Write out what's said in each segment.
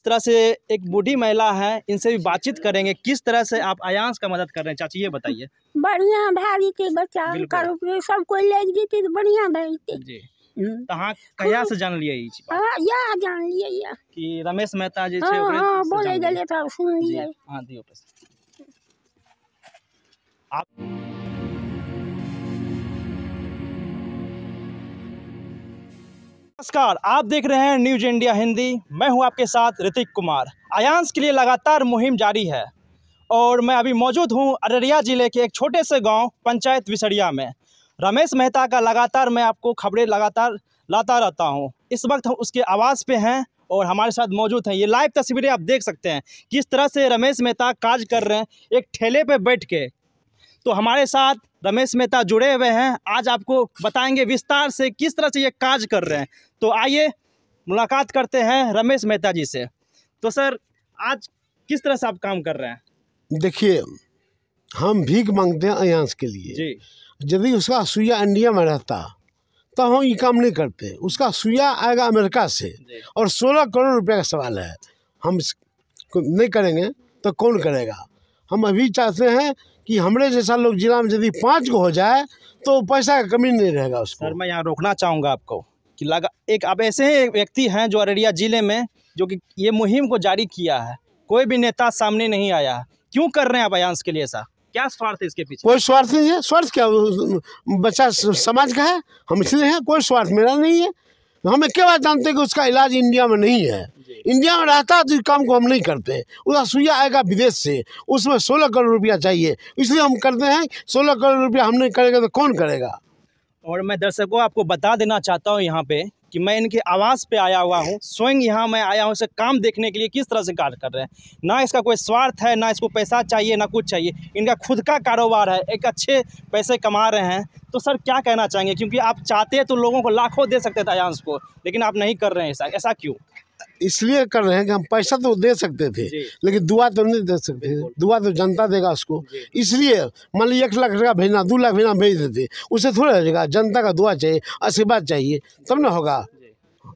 तरह से एक बूढ़ी महिला है, इनसे भी बातचीत करेंगे। किस तरह से आप अयांश का मदद कर रहे हैं चाची, ये बताइए। बढ़िया भाई के बच्चा सब कोई ले जीती तो बढ़िया भाई जी। कहाँ कहिया से जान लिए या जान लिए कि रमेश मेहता जी बोले गले था सुन लिए। हाँ दियो आप नमस्कार, आप देख रहे हैं न्यूज इंडिया हिंदी। मैं हूं आपके साथ ऋतिक कुमार। अयांश के लिए लगातार मुहिम जारी है और मैं अभी मौजूद हूं अररिया जिले के एक छोटे से गांव पंचायत विसरिया में। रमेश मेहता का लगातार मैं आपको खबरें लगातार लाता रहता हूं। इस वक्त हम उसके आवास पे हैं और हमारे साथ मौजूद हैं। ये लाइव तस्वीरें आप देख सकते हैं किस तरह से रमेश मेहता काज कर रहे हैं एक ठेले पे बैठ के। तो हमारे साथ रमेश मेहता जुड़े हुए हैं, आज आपको बताएंगे विस्तार से किस तरह से ये काज कर रहे हैं। तो आइए मुलाकात करते हैं रमेश मेहता जी से। तो सर, आज किस तरह से आप काम कर रहे हैं? देखिए, हम भीख मांगते हैं अयांश के लिए जी। यदि उसका सुइया इंडिया में रहता तो हम ये काम नहीं करते। उसका सुइया आएगा अमेरिका से और 16 करोड़ रुपए का सवाल है। हम नहीं करेंगे तो कौन करेगा? हम अभी चाहते हैं कि हमारे जैसा लोग जिला में यदि 5 को हो जाए तो पैसा का कमी नहीं रहेगा उसको। सर, मैं यहाँ रोकना चाहूँगा आपको कि एक आप ऐसे ही व्यक्ति हैं जो अररिया जिले में जो कि ये मुहिम को जारी किया है, कोई भी नेता सामने नहीं आया। क्यों कर रहे हैं आप अयांश के लिए? ऐसा क्या स्वार्थ है इसके पीछे? कोई स्वार्थ नहीं है। स्वार्थ क्या? बच्चा समाज का है, हम इसलिए हैं। कोई स्वार्थ मेरा नहीं है। हम एक बात जानते हैं कि उसका इलाज इंडिया में नहीं है। इंडिया में रहता तो इस काम को हम नहीं करते। उसका सुइया आएगा विदेश से, उसमें 16 करोड़ रुपया चाहिए, इसलिए हम करते हैं। 16 करोड़ रुपया हम नहीं करेंगे तो कौन करेगा? और मैं दर्शकों आपको बता देना चाहता हूँ यहाँ पे कि मैं इनके आवास पे आया हुआ हूँ। स्वयं यहाँ मैं आया हूँ इसे काम देखने के लिए किस तरह से कार्य कर रहे हैं। ना इसका कोई स्वार्थ है, ना इसको पैसा चाहिए, ना कुछ चाहिए। इनका खुद का कारोबार है, एक अच्छे पैसे कमा रहे हैं। तो सर क्या कहना चाहेंगे? क्योंकि आप चाहते तो लोगों को लाखों दे सकते थे अयांश को, लेकिन आप नहीं कर रहे हैं। ऐसा क्यों? इसलिए कर रहे हैं कि हम पैसा तो दे सकते थे लेकिन दुआ तो नहीं दे सकते थे। दुआ तो जनता देगा उसको। इसलिए मान लीजिए 1 लाख टका भेजना, 2 लाख भेजना, भेज देते, उससे थोड़ा हो जाएगा। जनता का दुआ चाहिए, आशीर्वाद चाहिए, तब ना होगा।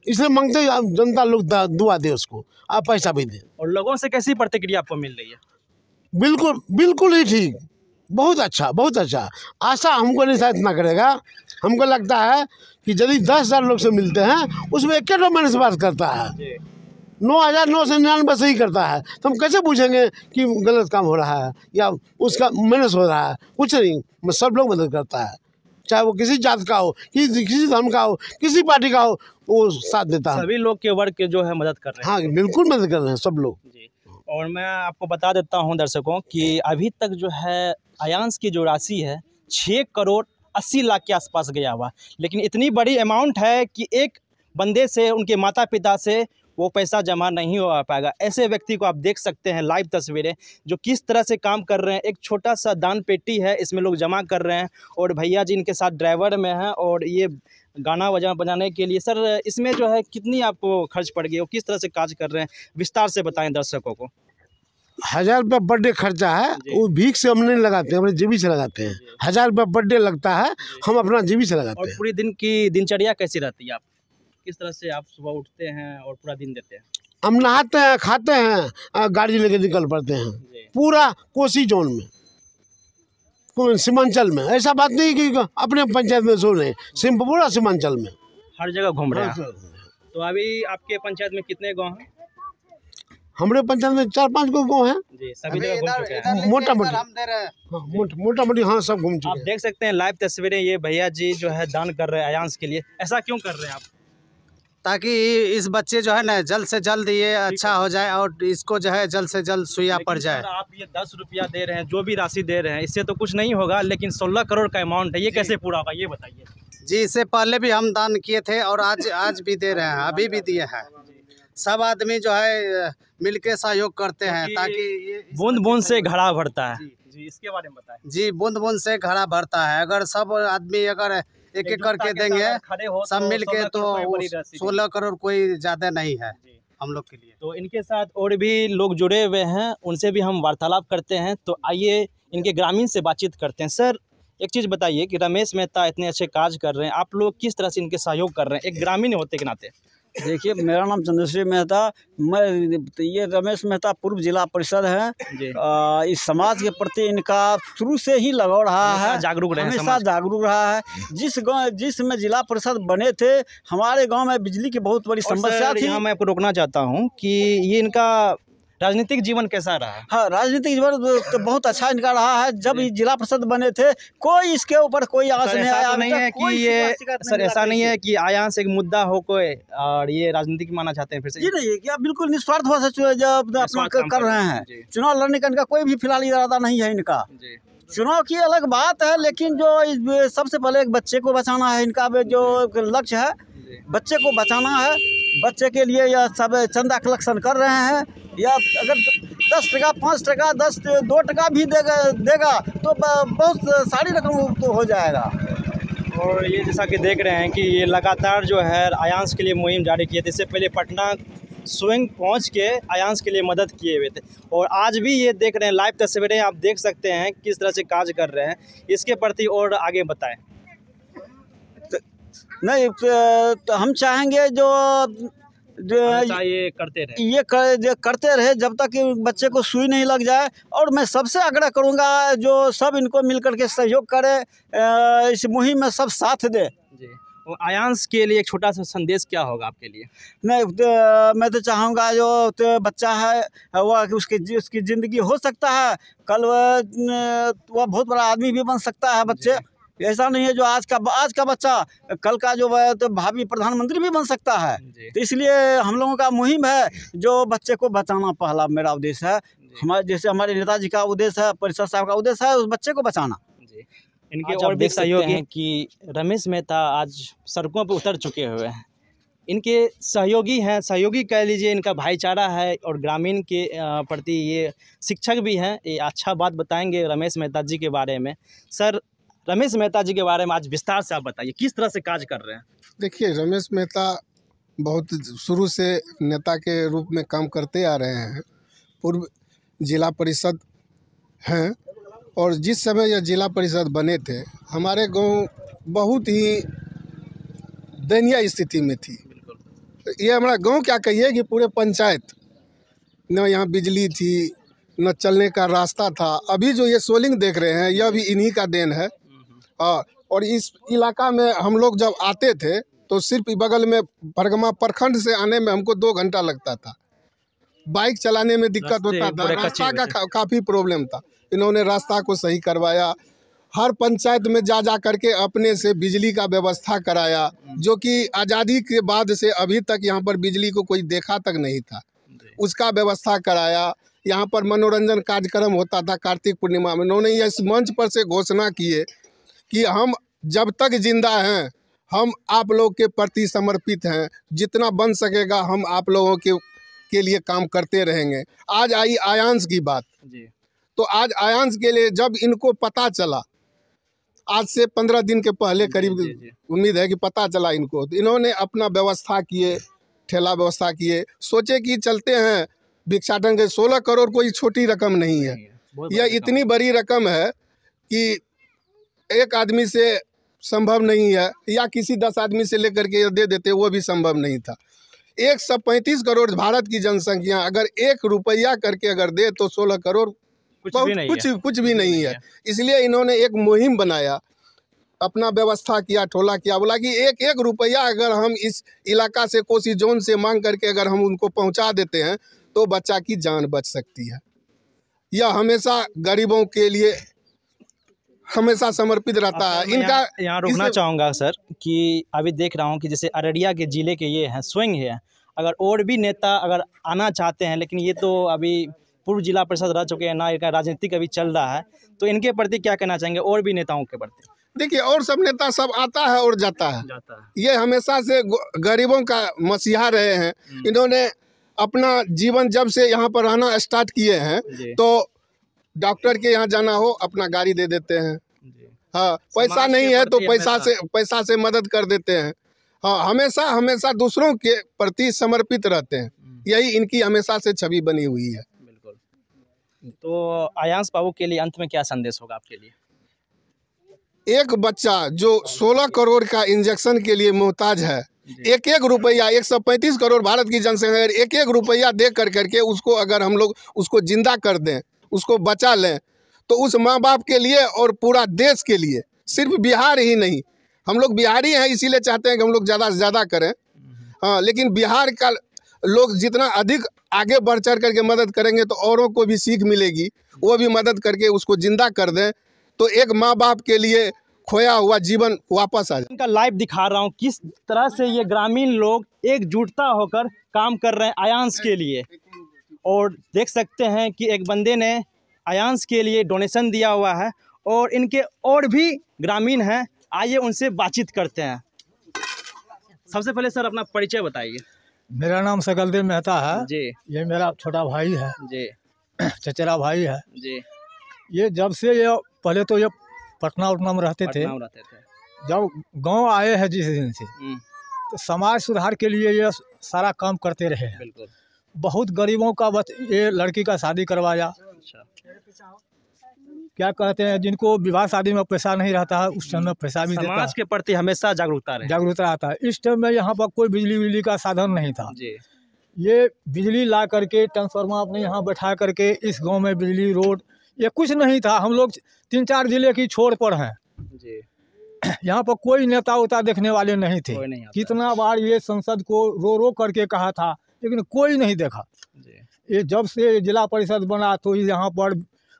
इसलिए मांगते हैं जनता लोग दुआ दे उसको, आप पैसा भी दें। और लोगों से कैसी प्रतिक्रिया आपको मिल रही है? बिल्कुल बिल्कुल ही ठीक, बहुत अच्छा, बहुत अच्छा। आशा हमको नहीं शायद इतना करेगा। हमको लगता है कि यदि 10,000 लोग से मिलते हैं उसमें 1 मैंने से बात करता है, 9,999 सही करता है, तो हम कैसे पूछेंगे कि गलत काम हो रहा है या उसका मैनेज हो रहा है? कुछ नहीं, सब लोग मदद करता है, चाहे वो किसी जात का हो, किसी धर्म का हो, किसी पार्टी का हो, वो साथ देता है। सभी लोग के वर्ग के जो है मदद कर रहे हैं। हाँ, बिल्कुल मदद कर रहे हैं सब लोग जी। और मैं आपको बता देता हूं दर्शकों कि अभी तक जो है अयांश की जो राशि है 6 करोड़ 80 लाख के आसपास गया हुआ। लेकिन इतनी बड़ी अमाउंट है कि एक बंदे से, उनके माता पिता से वो पैसा जमा नहीं हो पाएगा। ऐसे व्यक्ति को आप देख सकते हैं लाइव तस्वीरें जो किस तरह से काम कर रहे हैं। एक छोटा सा दान पेटी है, इसमें लोग जमा कर रहे हैं और भैया जी इनके साथ ड्राइवर में हैं और ये गाना बजाने के लिए। सर, इसमें जो है कितनी आपको खर्च पड़ गई और किस तरह से काज कर रहे हैं, विस्तार से बताएं दर्शकों को। 1000 रुपये पर डे खर्चा है, वो भीख से हम नहीं लगाते हैं, अपने जेबी से लगाते हैं। 1000 रुपये पर डे लगता है, हम अपना जेबी से लगाते हैं। और पूरी दिन की दिनचर्या कैसी रहती है? आप किस तरह से आप सुबह उठते हैं और पूरा दिन देते हैं? हम नहाते हैं, खाते हैं, गाड़ी लेके निकल पड़ते हैं पूरा कोसी जोन में, सीमांचल में। ऐसा बात नहीं कि अपने पंचायत में सो रहे, पूरा सीमांचल में हर जगह घूम रहे हैं। तो अभी आपके पंचायत में कितने गाँव हैं? हमारे पंचायत में 4-5 गाँव हैं जी, सभी जगह घूम चुके हैं। मोटा मोटी। हाँ, सब घूम चुके हैं। आप देख सकते हैं लाइव तस्वीरें, ये भैया जी जो है दान कर रहे हैं अयांश के लिए। ऐसा क्यों कर रहे हैं आप? ताकि इस बच्चे जो है ना जल्द से जल्द ये अच्छा हो जाए और इसको जो है जल्द से जल्द सुइया पड़ जाए। आप ये 10 रुपया दे रहे हैं, जो भी राशि दे रहे हैं, इससे तो कुछ नहीं होगा, लेकिन 16 करोड़ का अमाउंट है, ये कैसे पूरा होगा, ये बताइए। जी, इससे पहले भी हम दान किए थे और आज भी दे रहे हैं, अभी भी दिए हैं। सब आदमी जो है मिलके सहयोग करते हैं ताकि बूंद बूंद से घड़ा भरता है। जी, इसके बारे में बताएं। जी, बूंद बूंद से घड़ा भरता है। अगर सब आदमी अगर एक एक करके देंगे सब मिल के तो 16 करोड़ कोई ज़्यादा नहीं है हम लोग के लिए। तो इनके साथ और भी लोग जुड़े हुए हैं, उनसे भी हम वार्तालाप करते हैं। तो आइए इनके ग्रामीण से बातचीत करते हैं। सर, एक चीज़ बताइए कि रमेश मेहता इतने अच्छे काज कर रहे हैं, आप लोग किस तरह से इनके सहयोग कर रहे हैं एक ग्रामीण होते के नाते? देखिए, मेरा नाम चंद्रश्री मेहता, मैं ये रमेश मेहता पूर्व जिला परिषद है। इस समाज के प्रति इनका शुरू से ही लगाव रहा है, जागरूक रहे, हमेशा जागरूक रहा है। जिसमें जिला परिषद बने थे, हमारे गांव में बिजली की बहुत बड़ी समस्या थी। मैं आपको रोकना चाहता हूं कि ये इनका राजनीतिक जीवन कैसा रहा? हाँ, राजनीतिक जीवन तो बहुत अच्छा इनका रहा है। जब ये जिला परिषद बने थे, कोई इसके ऊपर कोई आस नहीं आया। नहीं है कि ये सर ऐसा नहीं है कि आयांस एक मुद्दा हो कोई और ये राजनीतिक माना चाहते हैं फिर से? जी नहीं, क्या बिल्कुल निस्वार्थ भाव से जब अपना कर रहे हैं। चुनाव लड़ने का इनका कोई भी फिलहाल इरादा नहीं है इनका। चुनाव की अलग बात है, लेकिन जो सबसे पहले एक बच्चे को बचाना है इनका जो लक्ष्य है, बच्चे को बचाना है। बच्चे के लिए यह सब चंदा कलेक्शन कर रहे हैं। या अगर 10 टका 5 टका 2 टका भी देगा तो बहुत सारी रकम तो हो जाएगा। और ये जैसा कि देख रहे हैं कि ये लगातार जो है आयांस के लिए मुहिम जारी की थी। इससे पहले पटना स्वयं पहुंच के आयांस के लिए मदद किए हुए थे और आज भी ये देख रहे हैं, लाइव तस्वीरें आप देख सकते हैं किस तरह से कार्य कर रहे हैं। इसके प्रति और आगे बताएं। नहीं तो हम चाहेंगे जो ये करते रहे जब तक कि बच्चे को सुई नहीं लग जाए। और मैं सबसे आग्रह करूंगा जो सब इनको मिल करके सहयोग करे, इस मुहिम में सब साथ दे। और आयांस के लिए एक छोटा सा संदेश क्या होगा आपके लिए? नहीं, मैं तो चाहूँगा जो बच्चा है वह उसकी ज़िंदगी हो सकता है, कल वह बहुत बड़ा आदमी भी बन सकता है। बच्चे ऐसा नहीं है जो आज का बच्चा कल का जो है तो भावी प्रधानमंत्री भी बन सकता है। तो इसलिए हम लोगों का मुहिम है जो बच्चे को बचाना पहला मेरा उद्देश्य है। हमारे नेताजी का उद्देश्य है, परिषद साहब का उद्देश्य है उस बच्चे को बचाना। इनके और भी सहयोगी हैं कि रमेश मेहता आज सड़कों पर उतर चुके हुए हैं। इनके सहयोगी हैं, सहयोगी कह लीजिए, इनका भाईचारा है और ग्रामीण के प्रति ये शिक्षक भी हैं। ये अच्छा बात बताएंगे रमेश मेहता जी के बारे में। सर, रमेश मेहता जी के बारे में आज विस्तार से आप बताइए, किस तरह से कार्य कर रहे हैं? देखिए, रमेश मेहता बहुत शुरू से नेता के रूप में काम करते आ रहे हैं। पूर्व जिला परिषद हैं और जिस समय यह जिला परिषद बने थे, हमारे गांव बहुत ही दयनीय स्थिति में थी। ये हमारा गांव क्या कहिए कि पूरे पंचायत, न यहाँ बिजली थी, न चलने का रास्ता था। अभी जो ये सोलिंग देख रहे हैं, यह भी इन्हीं का देन है। और इस इलाका में हम लोग जब आते थे तो सिर्फ बगल में भरगमा प्रखंड से आने में हमको 2 घंटा लगता था। बाइक चलाने में दिक्कत होता था, रास्ता का काफ़ी प्रॉब्लम था। इन्होंने रास्ता को सही करवाया। हर पंचायत में जा करके अपने से बिजली का व्यवस्था कराया, जो कि आज़ादी के बाद से अभी तक यहाँ पर बिजली को कोई देखा तक नहीं था। उसका व्यवस्था कराया। यहाँ पर मनोरंजन कार्यक्रम होता था कार्तिक पूर्णिमा में। उन्होंने इस मंच पर से घोषणा किए कि हम जब तक जिंदा हैं हम आप लोग के प्रति समर्पित हैं, जितना बन सकेगा हम आप लोगों के लिए काम करते रहेंगे। आज आई आयांस की बात जी। तो आज आयांस के लिए जब इनको पता चला, आज से 15 दिन के पहले करीब उम्मीद है कि पता चला इनको, तो इन्होंने अपना व्यवस्था किए, ठेला व्यवस्था किए। सोचे कि चलते हैं भिक्षाटन के 16 करोड़ कोई छोटी रकम नहीं है। यह इतनी बड़ी रकम है कि एक आदमी से संभव नहीं है, या किसी 10 आदमी से लेकर के दे देते वो भी संभव नहीं था। 135 करोड़ भारत की जनसंख्या, अगर 1 रुपया करके अगर दे तो 16 करोड़ कुछ भी नहीं है। इसलिए इन्होंने एक मुहिम बनाया, अपना व्यवस्था किया, ठोला किया, बोला कि 1 रुपया अगर हम इस इलाका से कोसी जोन से मांग करके अगर हम उनको पहुंचा देते हैं तो बच्चा की जान बच सकती है। यह हमेशा गरीबों के लिए हमेशा समर्पित रहता है। इनका यहाँ रुकना चाहूँगा सर कि अभी देख रहा हूँ कि जैसे अररिया के ज़िले के ये हैं, स्वयं है, अगर और भी नेता अगर आना चाहते हैं, लेकिन ये तो अभी पूर्व जिला परिषद रह चुके हैं ना, इनका राजनीतिक अभी चल रहा है, तो इनके प्रति क्या कहना चाहेंगे और भी नेताओं के प्रति? देखिए, और सब नेता सब आता है और जाता है। ये हमेशा से गरीबों का मसीहा रहे हैं। इन्होंने अपना जीवन जब से यहाँ पर रहना स्टार्ट किए हैं तो डॉक्टर के यहाँ जाना हो अपना गाड़ी दे देते हैं। हाँ, पैसा नहीं है तो पैसा से मदद कर देते हैं। हाँ, हमेशा दूसरों के प्रति समर्पित रहते हैं। यही इनकी हमेशा से छवि बनी हुई है। बिल्कुल। तो आयांस बाबू के लिए अंत में क्या संदेश होगा आपके लिए? एक बच्चा जो 16 करोड़ का इंजेक्शन के लिए मोहताज है, एक एक रुपया 135 करोड़ भारत की जनसंख्या, एक एक रुपया दे करके उसको अगर हम लोग उसको जिंदा कर दें, उसको बचा लें, तो उस माँ बाप के लिए और पूरा देश के लिए, सिर्फ बिहार ही नहीं, हम लोग बिहारी हैं इसीलिए चाहते हैं कि हम लोग ज़्यादा से ज़्यादा करें। हाँ, लेकिन बिहार का लोग जितना अधिक आगे बढ़ चढ़ करके मदद करेंगे तो औरों को भी सीख मिलेगी, वो भी मदद करके उसको जिंदा कर दें, तो एक माँ बाप के लिए खोया हुआ जीवन वापस आ जाए। इनका लाइव दिखा रहा हूँ किस तरह से ये ग्रामीण लोग एकजुटता होकर काम कर रहे हैं आयांश के लिए। और देख सकते हैं कि एक बंदे ने आयांश के लिए डोनेशन दिया हुआ है और इनके और भी ग्रामीण हैं, आइए उनसे बातचीत करते हैं। सबसे पहले सर अपना परिचय बताइए। मेरा नाम सकलदेव मेहता है जी ये मेरा छोटा भाई है जी चचेरा भाई है। जी। ये जब से ये पहले तो ये पटना उटना में रहते थे, जब गांव आए हैं जिस दिन से तो समाज सुधार के लिए ये सारा काम करते रहे हैं। बिल्कुल। बहुत गरीबों का ये लड़की का शादी करवाया। अच्छा। क्या कहते हैं जिनको विवाह शादी में पैसा नहीं रहता है उस टाइम में पैसा भी देता है। समाज के प्रति हमेशा जागरूकता रहता है। इस टाइम में यहाँ पर कोई बिजली का साधन नहीं था जी। ये बिजली ला करके ट्रांसफार्मर अपने यहाँ बैठा करके इस गांव में बिजली रोड ये कुछ नहीं था। हम लोग 3-4 जिले की छोर पर हैं जी। यहाँ पर कोई नेता उता देखने वाले नहीं थे। कितना बार ये संसद को रो करके कहा था लेकिन कोई नहीं देखा जी। ये जब से जिला परिषद बना तो यहाँ पर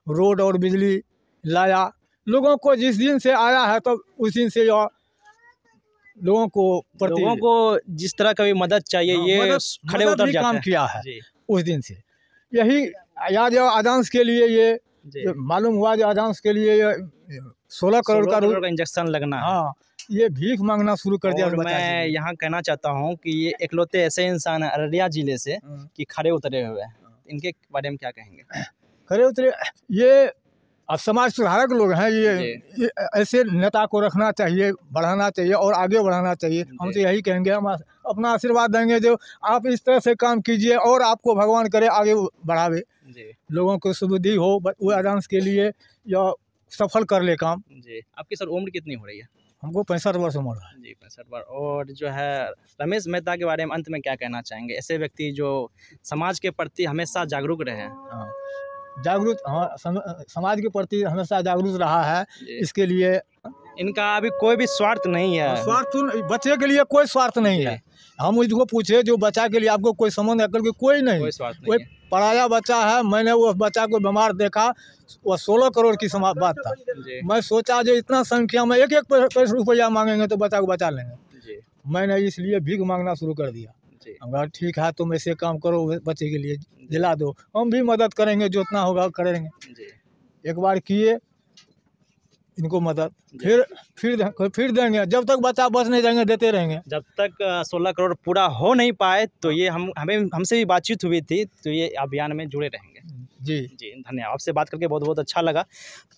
रोड और बिजली लाया। लोगों को जिस दिन से आया है तो उस दिन से लोगों को जिस तरह का भी मदद चाहिए ये खड़े उतर जाते काम हैं। किया है जी। उस दिन से। यही याद आयांश के लिए ये मालूम हुआ जो आयांश के लिए 16 करोड़ का इंजेक्शन लगना है। हाँ ये भीख मांगना शुरू कर दिया। और मैं यहाँ कहना चाहता हूँ कि ये इकलौते ऐसे इंसान है अररिया जिले से कि खड़े उतरे हुए हैं, इनके बारे में क्या कहेंगे? खड़े उतरे ये अब समाज सुधारक लोग हैं। ये ऐसे नेता को रखना चाहिए, बढ़ाना चाहिए और आगे बढ़ाना चाहिए। हम तो यही कहेंगे, हम अपना आशीर्वाद देंगे जो आप इस तरह से काम कीजिए और आपको भगवान करे आगे बढ़ावे, लोगों को सुविधा हो वो आयांश के लिए या सफल कर ले काम। जी। आपकी सर उम्र कितनी हो रही है? हमको 65 वर्ष उम्र है। जी 65 वर्ष। और जो है रमेश मेहता के बारे में अंत में क्या कहना चाहेंगे? ऐसे व्यक्ति जो समाज के प्रति हमेशा जागरूक रहे हैं। जागरूक, हाँ समाज के प्रति हमेशा जागरूक रहा है। इसके लिए इनका अभी कोई भी स्वार्थ नहीं है। स्वार्थ बच्चे के लिए कोई स्वार्थ नहीं है। हम इसको पूछे जो बच्चा के लिए आपको कोई संबंध है करके कोई नहीं, कोई पराया बच्चा है। मैंने वो बच्चा को बीमार देखा, वो 16 करोड़ की बात था। मैं सोचा जो इतना संख्या में एक पैसा रुपया मांगेंगे तो बच्चा को बचा लेंगे। मैंने इसलिए भीख मांगना शुरू कर दिया। अगर ठीक है तुम ऐसे काम करो बच्चे के लिए दिला दो, हम भी मदद करेंगे, जो उतना होगा करेंगे। एक बार किए इनको मदद, फिर देंगे। जब तक बच्चा बच नहीं जाएंगे देते रहेंगे। जब तक 16 करोड़ पूरा हो नहीं पाए तो ये हमसे भी बातचीत हुई थी, तो ये अभियान में जुड़े रहेंगे। जी जी धन्यवाद। आपसे बात करके बहुत बहुत अच्छा लगा।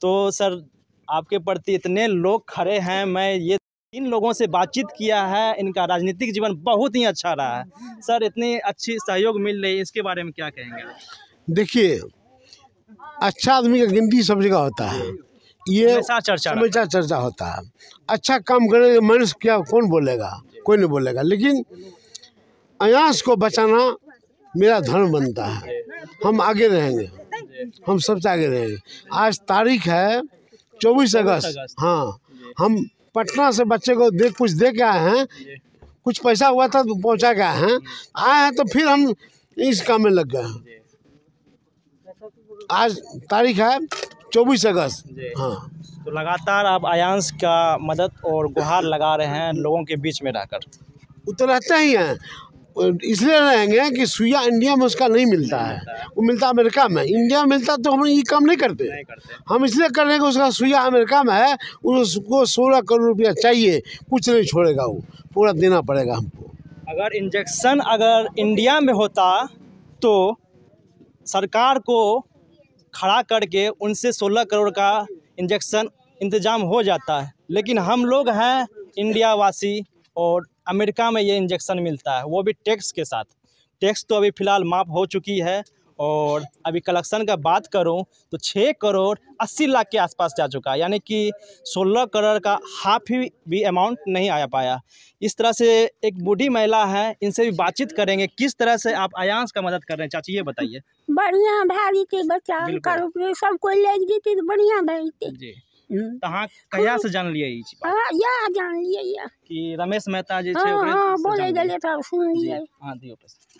तो सर आपके प्रति इतने लोग खड़े हैं, मैं ये इन लोगों से बातचीत किया है, इनका राजनीतिक जीवन बहुत ही अच्छा रहा है। सर इतनी अच्छी सहयोग मिल रही है, इसके बारे में क्या कहेंगे? देखिए अच्छा आदमी का गिनती सब जगह होता है, ये हमेशा चर्चा होता है। अच्छा काम करेंगे मनुष्य क्या कौन बोलेगा, कोई नहीं बोलेगा। लेकिन आयांश को बचाना मेरा धर्म बनता है। हम आगे रहेंगे, हम सबसे आगे रहेंगे। आज तारीख है 24 अगस्त। हाँ हम पटना से बच्चे को कुछ दे के आए हैं, कुछ पैसा हुआ था तो पहुँचा के आए हैं तो फिर हम इस काम में लग गए हैं। आज तारीख है 24 अगस्त। हाँ तो लगातार आप आयांश का मदद और गुहार लगा रहे हैं लोगों के बीच में रहकर। वो तो रहते ही हैं, इसलिए रहेंगे कि सुइया इंडिया में उसका नहीं मिलता है, वो मिलता अमेरिका में। इंडिया में मिलता तो हम ये काम नहीं करते। हम इसलिए कर रहे हैं कि उसका सुइया अमेरिका में है, उसको 16 करोड़ रुपया चाहिए, कुछ नहीं छोड़ेगा, वो पूरा देना पड़ेगा हमको। अगर इंजेक्शन इंडिया में होता तो सरकार को खड़ा करके उनसे 16 करोड़ का इंजेक्शन इंतजाम हो जाता है। लेकिन हम लोग हैं इंडिया वासी और अमेरिका में ये इंजेक्शन मिलता है, वो भी टैक्स के साथ। टैक्स तो अभी फ़िलहाल माफ़ हो चुकी है और अभी कलेक्शन का बात करूं तो 6 करोड़ 80 लाख के आसपास जा चुका है, यानी कि 16 करोड़ का हाफ ही भी अमाउंट नहीं आ पाया। इस तरह से एक बूढ़ी महिला है, इनसे भी बातचीत करेंगे। किस तरह से आप अयांश का मदद कर रहे हैं चाची, ये बताइए। बढ़िया भाई के बच्चा बिल्कुल। का रुपये सब कोई ले जीती तो बढ़िया भाई के। जी, कहाँ कहिया से जान लिए ई बात हाँ या जान लिए या कि रमेश मेहता जी हाँ ओकरे हाँ से बोले जान लिए? गले था सुन जी, लिए। हाँ दियो पैसा।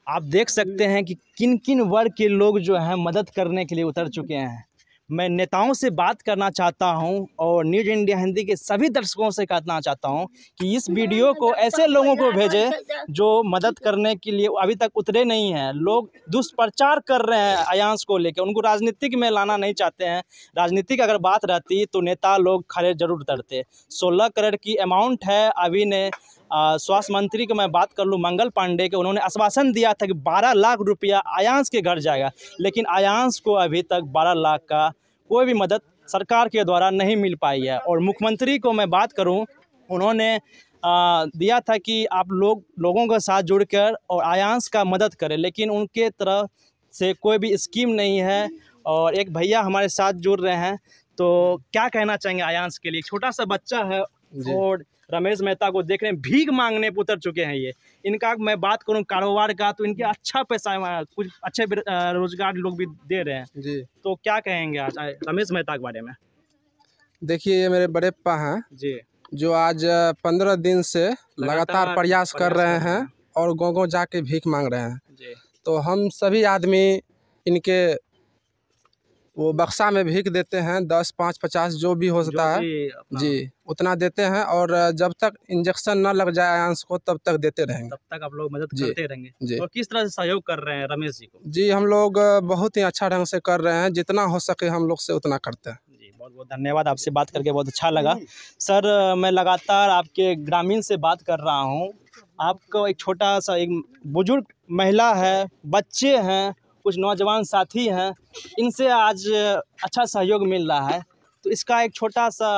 आप देख सकते हैं कि किन किन वर्ग के लोग जो हैं मदद करने के लिए उतर चुके हैं। मैं नेताओं से बात करना चाहता हूं और न्यूज़ इंडिया हिंदी के सभी दर्शकों से कहना चाहता हूं कि इस वीडियो को ऐसे लोगों को भेजें जो मदद करने के लिए अभी तक उतरे नहीं हैं। लोग दुष्प्रचार कर रहे हैं अयांश को लेकर, उनको राजनीतिक में लाना नहीं चाहते हैं। राजनीतिक अगर बात रहती तो नेता लोग खड़े जरूर उतरते। 16 करोड़ की अमाउंट है। अभी ने स्वास्थ्य मंत्री की मैं बात कर लूँ मंगल पांडे के, उन्होंने आश्वासन दिया था कि 12 लाख रुपया अयांश के घर जाएगा, लेकिन अयांश को अभी तक 12 लाख का कोई भी मदद सरकार के द्वारा नहीं मिल पाई है। और मुख्यमंत्री को मैं बात करूं, उन्होंने दिया था कि आप लोगों के साथ जुड़कर और अयांश का मदद करें, लेकिन उनके तरफ से कोई भी स्कीम नहीं है। और एक भैया हमारे साथ जुड़ रहे हैं, तो क्या कहना चाहेंगे अयांश के लिए? छोटा सा बच्चा है और रमेश मेहता को देख रहे हैं, भीख मांगने पर उतर चुके हैं ये। इनका मैं बात करूं कारोबार का तो इनके अच्छा पैसा, कुछ अच्छे रोजगार लोग भी दे रहे हैं जी। तो क्या कहेंगे आज रमेश मेहता के बारे में? देखिए, ये मेरे बड़े पा हैं जी, जो आज 15 दिन से लगातार प्रयास कर रहे हैं और गाँव-गाँव जाके भीख मांग रहे हैं। जी, तो हम सभी आदमी इनके वो बक्सा में भीख देते हैं, 10, 5, 50 जो भी हो सकता है जी, उतना देते हैं। और जब तक इंजेक्शन न लग जाए अयांश को तब तक देते रहेंगे, तब तक आप लोग मदद जी, करते रहेंगे। जी। और किस तरह से सहयोग कर रहे हैं रमेश जी को? जी, हम लोग बहुत ही अच्छा ढंग से कर रहे हैं, जितना हो सके हम लोग से उतना करते हैं। जी, बहुत बहुत धन्यवाद, आपसे बात करके बहुत अच्छा लगा। सर, मैं लगातार आपके ग्रामीण से बात कर रहा हूँ। आपको एक छोटा सा, एक बुजुर्ग महिला है, बच्चे हैं, कुछ नौजवान साथी हैं, इनसे आज अच्छा सहयोग मिल रहा है। तो इसका एक छोटा सा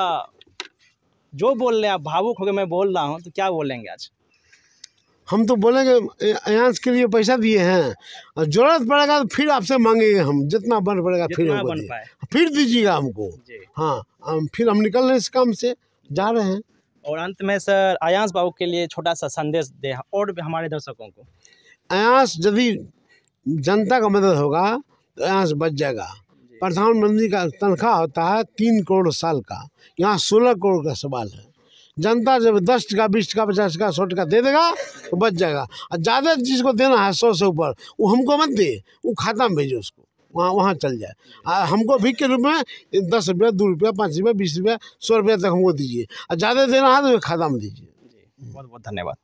जो बोल रहे हैं, आप भावुक होकर मैं बोल रहा हूँ, तो क्या बोलेंगे आज? हम तो बोलेंगे अयांश के लिए पैसा दिए हैं और जरूरत पड़ेगा तो फिर आपसे मांगेंगे, हम जितना बन पड़ेगा फिर जितना हमको बन दिए। पाए। फिर दीजिएगा हमको। जी। हाँ, फिर हम निकल रहे हैं इस काम से, जा रहे हैं। और अंत में सर अयांश बाबू के लिए छोटा सा संदेश दें और भी हमारे दर्शकों को। अयांश यदि जनता का मदद होगा तो अयांश बच जाएगा। प्रधानमंत्री का तनख्वाह होता है 3 करोड़ साल का, यहाँ 16 करोड़ का सवाल है। जनता जब 10 टका 20 टका 50 टका 100 टका दे देगा तो बच जाएगा। और ज़्यादा जिसको देना है 100 से ऊपर, वो हमको मत दे, वो खाता में भेजे उसको, वहाँ चल जाए। हमको भीख के रूप में 10 रुपया 2 रुपया 5 रुपया 20 रुपया 100 रुपया तक हमको दीजिए, और ज़्यादा देना है तो खाता में दीजिए। बहुत बहुत धन्यवाद।